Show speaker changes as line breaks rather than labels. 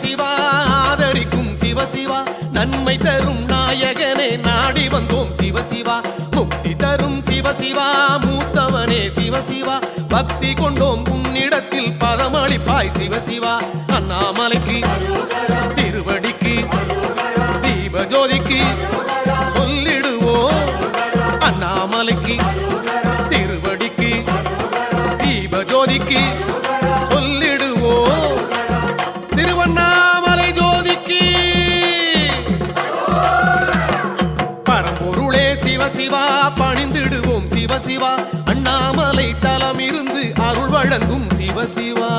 சிவசிவா ஆதரிக்கும் சிவசிவா நன்மை தரும் நாயகனே நாடி வந்தோம் சிவசிவா முக்தி தரும் சிவசிவா மூத்தவனே சிவசிவா பக்தி கொண்டோம் உன்னிடத்தில் பதமளிப்பாய் சிவசிவா அண்ணாமலைக்கு திருவடிக்கு தீபஜோதிக்கு சொல்லிடுவோம் அண்ணாமலைக்கு திருவடிக்கு தீபஜோதிக்கு சொல்லிடுவோம் திருவண்ணாமலை ஜோதிக்கு பரம்பொருளே சிவசிவா பணிந்திடுவோம் சிவசிவா அண்ணாமலை தலம் இருந்து அருள் வழங்கும் சிவசிவா